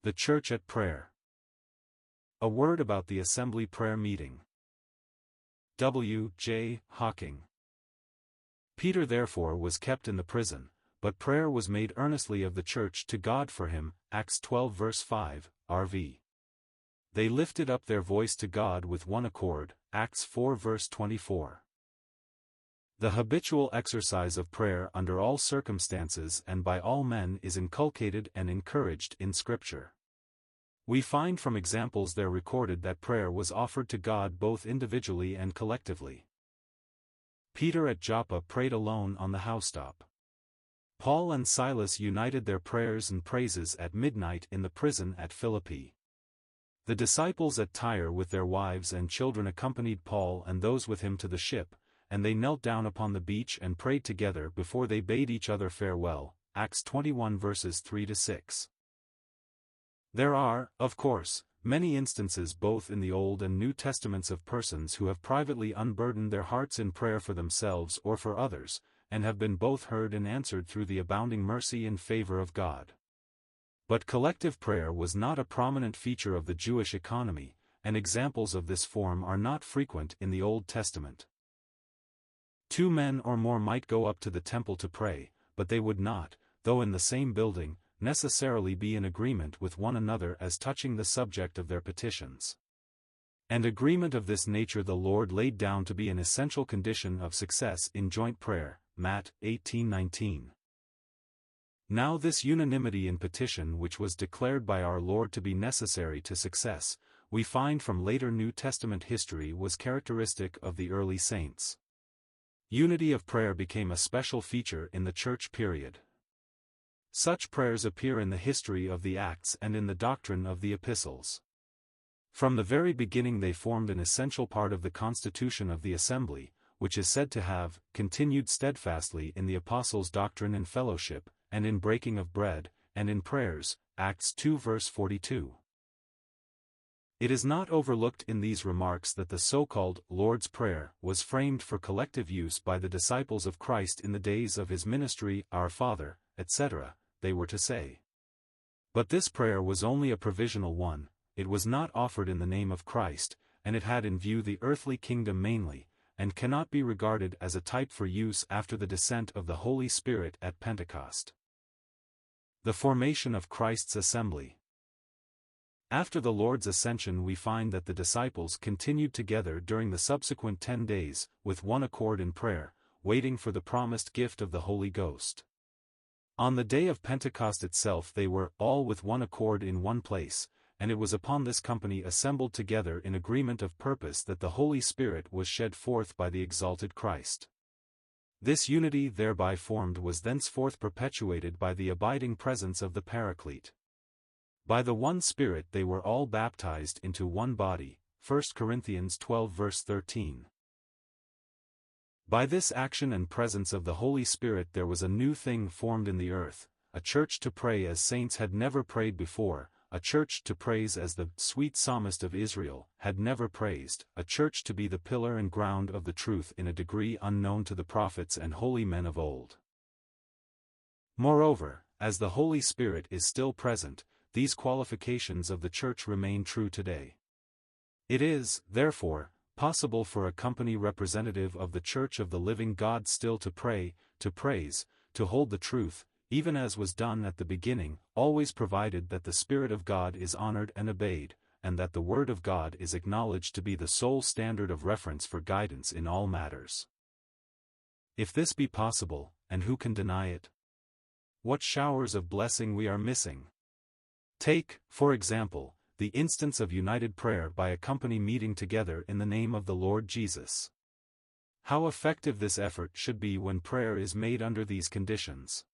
The Church at Prayer. A word about the Assembly Prayer Meeting. W. J. Hocking. Peter therefore was kept in the prison, but prayer was made earnestly of the church to God for him, Acts 12 verse 5, RV. They lifted up their voice to God with one accord, Acts 4 verse 24. The habitual exercise of prayer under all circumstances and by all men is inculcated and encouraged in Scripture. We find from examples there recorded that prayer was offered to God both individually and collectively. Peter at Joppa prayed alone on the housetop. Paul and Silas united their prayers and praises at midnight in the prison at Philippi. The disciples at Tyre with their wives and children accompanied Paul and those with him to the ship, and they knelt down upon the beach and prayed together before they bade each other farewell, Acts 21 verses 3-6. There are, of course, many instances both in the Old and New Testaments of persons who have privately unburdened their hearts in prayer for themselves or for others, and have been both heard and answered through the abounding mercy and favor of God. But collective prayer was not a prominent feature of the Jewish economy, and examples of this form are not frequent in the Old Testament. 2 men or more might go up to the temple to pray, but they would not, though in the same building, necessarily be in agreement with one another as touching the subject of their petitions. And agreement of this nature the Lord laid down to be an essential condition of success in joint prayer, Matt 18:19. Now this unanimity in petition which was declared by our Lord to be necessary to success, we find from later New Testament history was characteristic of the early saints. Unity of prayer became a special feature in the church period. Such prayers appear in the history of the Acts and in the doctrine of the epistles. From the very beginning they formed an essential part of the constitution of the assembly, which is said to have continued steadfastly in the apostles' doctrine and fellowship, and in breaking of bread, and in prayers, Acts 2 verse 42. It is not overlooked in these remarks that the so-called Lord's Prayer was framed for collective use by the disciples of Christ in the days of his ministry, Our Father, etc., they were to say. But this prayer was only a provisional one, it was not offered in the name of Christ, and it had in view the earthly kingdom mainly, and cannot be regarded as a type for use after the descent of the Holy Spirit at Pentecost. The formation of Christ's assembly. After the Lord's ascension we find that the disciples continued together during the subsequent 10 days, with one accord in prayer, waiting for the promised gift of the Holy Ghost. On the day of Pentecost itself they were all with one accord in one place, and it was upon this company assembled together in agreement of purpose that the Holy Spirit was shed forth by the exalted Christ. This unity thereby formed was thenceforth perpetuated by the abiding presence of the Paraclete. By the one Spirit they were all baptized into one body, 1 Corinthians 12 verse 13. By this action and presence of the Holy Spirit there was a new thing formed in the earth, a church to pray as saints had never prayed before, a church to praise as the sweet psalmist of Israel had never praised, a church to be the pillar and ground of the truth in a degree unknown to the prophets and holy men of old. Moreover, as the Holy Spirit is still present, these qualifications of the church remain true today. It is, therefore, possible for a company representative of the Church of the living God still to pray, to praise, to hold the truth, even as was done at the beginning, always provided that the Spirit of God is honored and obeyed, and that the Word of God is acknowledged to be the sole standard of reference for guidance in all matters. If this be possible, and who can deny it? What showers of blessing we are missing! Take, for example, the instance of united prayer by a company meeting together in the name of the Lord Jesus. How effective this effort should be when prayer is made under these conditions.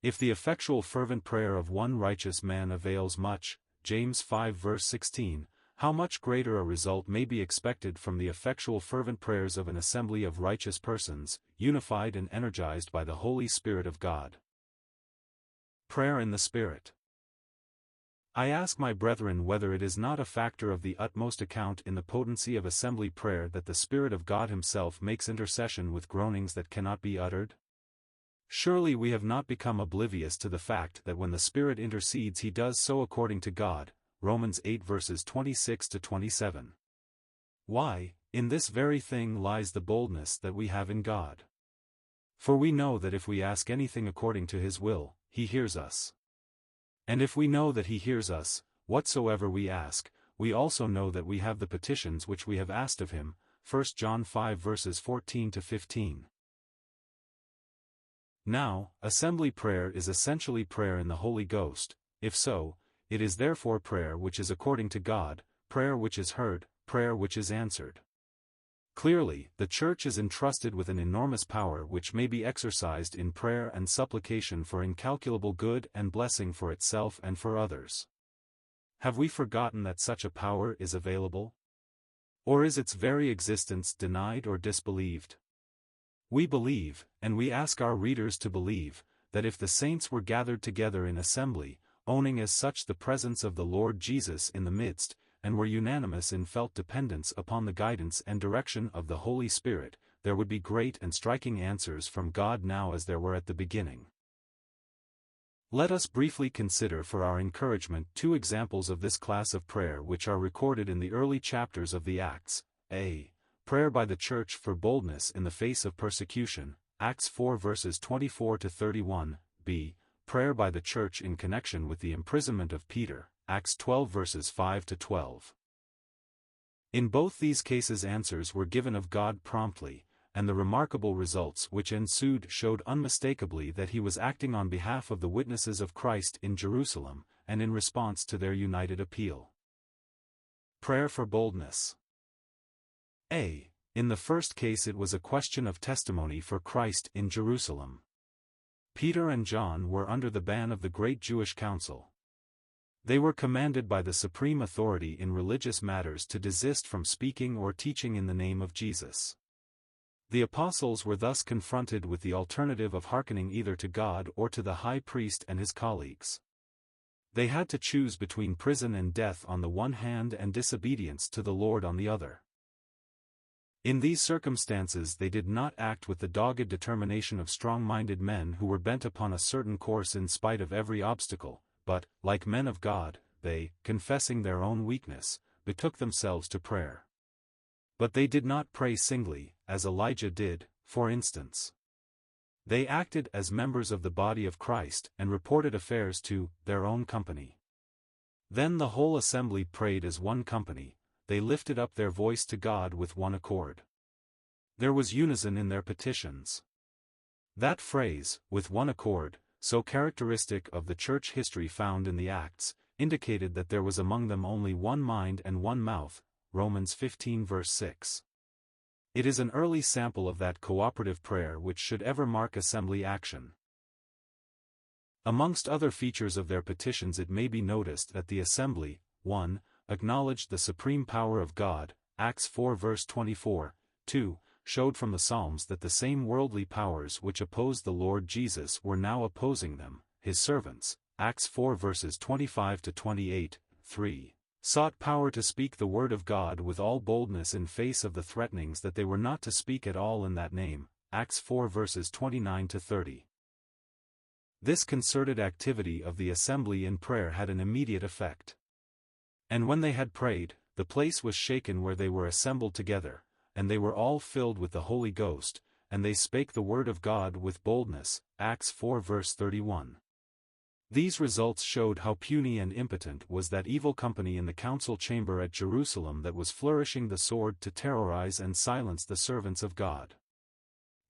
If the effectual fervent prayer of one righteous man avails much, James 5 verse 16, how much greater a result may be expected from the effectual fervent prayers of an assembly of righteous persons, unified and energized by the Holy Spirit of God. Prayer in the Spirit. I ask my brethren whether it is not a factor of the utmost account in the potency of assembly prayer that the Spirit of God Himself makes intercession with groanings that cannot be uttered? Surely we have not become oblivious to the fact that when the Spirit intercedes he does so according to God, Romans 8 verses 26 to 27. Why, in this very thing lies the boldness that we have in God. For we know that if we ask anything according to his will, he hears us. And if we know that he hears us, whatsoever we ask, we also know that we have the petitions which we have asked of him, 1 John 5 verses 14 to 15. Now, assembly prayer is essentially prayer in the Holy Ghost. If so, it is therefore prayer which is according to God, prayer which is heard, prayer which is answered. Clearly, the Church is entrusted with an enormous power which may be exercised in prayer and supplication for incalculable good and blessing for itself and for others. Have we forgotten that such a power is available? Or is its very existence denied or disbelieved? We believe, and we ask our readers to believe, that if the saints were gathered together in assembly, owning as such the presence of the Lord Jesus in the midst, and were unanimous in felt dependence upon the guidance and direction of the Holy Spirit, there would be great and striking answers from God now as there were at the beginning. Let us briefly consider for our encouragement two examples of this class of prayer which are recorded in the early chapters of the Acts. A. Prayer by the Church for boldness in the face of persecution, Acts 4 verses 24 to 31. B. Prayer by the Church in connection with the imprisonment of Peter, Acts 12 verses 5 to 12. In both these cases answers were given of God promptly, and the remarkable results which ensued showed unmistakably that he was acting on behalf of the witnesses of Christ in Jerusalem, and in response to their united appeal. Prayer for boldness. A. In the first case it was a question of testimony for Christ in Jerusalem. Peter and John were under the ban of the great Jewish council. They were commanded by the supreme authority in religious matters to desist from speaking or teaching in the name of Jesus. The apostles were thus confronted with the alternative of hearkening either to God or to the high priest and his colleagues. They had to choose between prison and death on the one hand and disobedience to the Lord on the other. In these circumstances they did not act with the dogged determination of strong-minded men who were bent upon a certain course in spite of every obstacle, but, like men of God, they, confessing their own weakness, betook themselves to prayer. But they did not pray singly, as Elijah did, for instance. They acted as members of the body of Christ and reported affairs to their own company. Then the whole assembly prayed as one company. They lifted up their voice to God with one accord. There was unison in their petitions. That phrase, with one accord, so characteristic of the church history found in the Acts, indicated that there was among them only one mind and one mouth, Romans 15 verse 6. It is an early sample of that cooperative prayer which should ever mark assembly action. Amongst other features of their petitions it may be noticed that the assembly, 1. Acknowledged the supreme power of God, Acts 4 verse 24, 2. Showed from the Psalms that the same worldly powers which opposed the Lord Jesus were now opposing them, his servants, Acts 4 verses 25 to 28, 3. Sought power to speak the word of God with all boldness in face of the threatenings that they were not to speak at all in that name, Acts 4 verses 29 to 30. This concerted activity of the assembly in prayer had an immediate effect. And when they had prayed, the place was shaken where they were assembled together, and they were all filled with the Holy Ghost, and they spake the word of God with boldness, Acts 4 verse 31. These results showed how puny and impotent was that evil company in the council chamber at Jerusalem that was flourishing the sword to terrorize and silence the servants of God.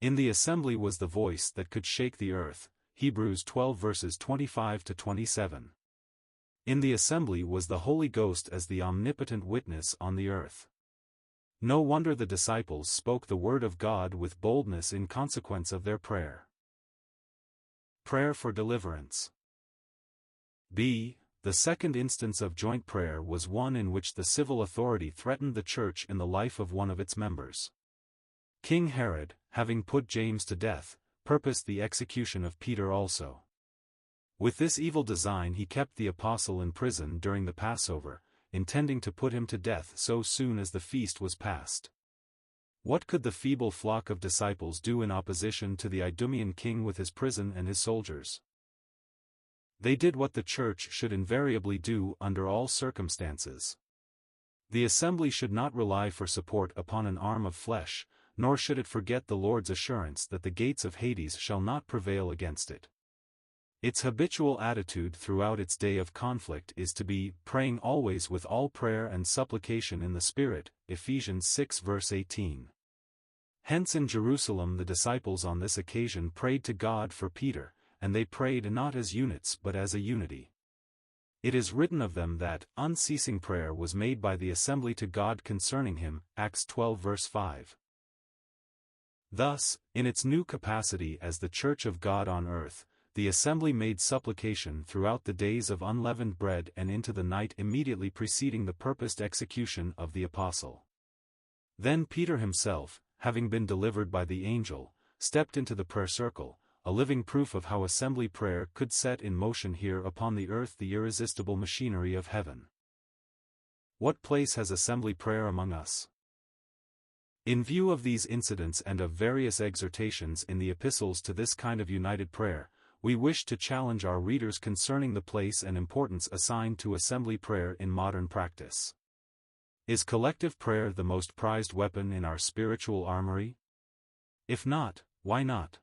In the assembly was the voice that could shake the earth, Hebrews 12 verses 25 to 27. In the assembly was the Holy Ghost as the omnipotent witness on the earth. No wonder the disciples spoke the word of God with boldness in consequence of their prayer. Prayer for deliverance. B. The second instance of joint prayer was one in which the civil authority threatened the church in the life of one of its members. King Herod, having put James to death, purposed the execution of Peter also. With this evil design he kept the apostle in prison during the Passover, intending to put him to death so soon as the feast was past. What could the feeble flock of disciples do in opposition to the Idumean king with his prison and his soldiers? They did what the church should invariably do under all circumstances. The assembly should not rely for support upon an arm of flesh, nor should it forget the Lord's assurance that the gates of Hades shall not prevail against it. Its habitual attitude throughout its day of conflict is to be praying always with all prayer and supplication in the Spirit, Ephesians 6 verse 18. Hence in Jerusalem the disciples on this occasion prayed to God for Peter, and they prayed not as units but as a unity. It is written of them that unceasing prayer was made by the assembly to God concerning him, Acts 12 verse 5. Thus, in its new capacity as the Church of God on earth, the assembly made supplication throughout the days of unleavened bread and into the night immediately preceding the purposed execution of the apostle. Then Peter himself, having been delivered by the angel, stepped into the prayer circle, a living proof of how assembly prayer could set in motion here upon the earth the irresistible machinery of heaven. What place has assembly prayer among us? In view of these incidents and of various exhortations in the epistles to this kind of united prayer, we wish to challenge our readers concerning the place and importance assigned to assembly prayer in modern practice. Is collective prayer the most prized weapon in our spiritual armory? If not, why not?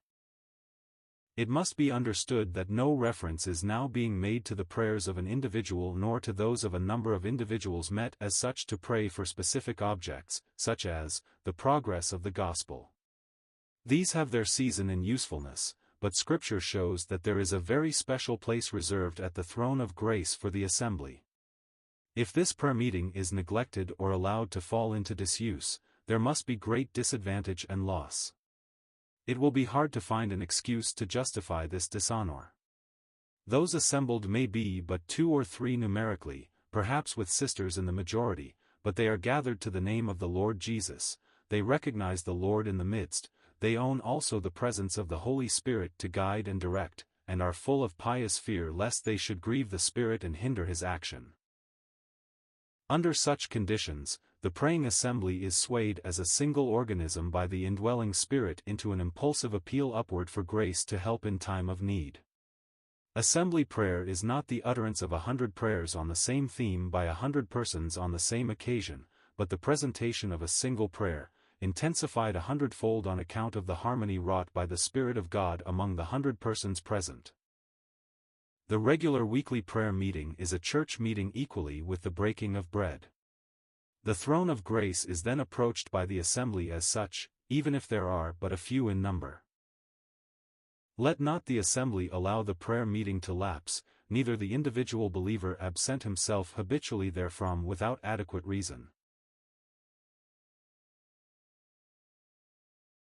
It must be understood that no reference is now being made to the prayers of an individual nor to those of a number of individuals met as such to pray for specific objects, such as the progress of the gospel. These have their season and usefulness, but Scripture shows that there is a very special place reserved at the throne of grace for the assembly. If this prayer meeting is neglected or allowed to fall into disuse, there must be great disadvantage and loss. It will be hard to find an excuse to justify this dishonor. Those assembled may be but 2 or 3 numerically, perhaps with sisters in the majority, but they are gathered to the name of the Lord Jesus, they recognize the Lord in the midst, they own also the presence of the Holy Spirit to guide and direct, and are full of pious fear lest they should grieve the Spirit and hinder his action. Under such conditions, the praying assembly is swayed as a single organism by the indwelling Spirit into an impulsive appeal upward for grace to help in time of need. Assembly prayer is not the utterance of 100 prayers on the same theme by 100 persons on the same occasion, but the presentation of a single prayer, intensified 100-fold on account of the harmony wrought by the Spirit of God among the 100 persons present. The regular weekly prayer meeting is a church meeting equally with the breaking of bread. The throne of grace is then approached by the assembly as such, even if there are but a few in number. Let not the assembly allow the prayer meeting to lapse, neither the individual believer absent himself habitually therefrom without adequate reason.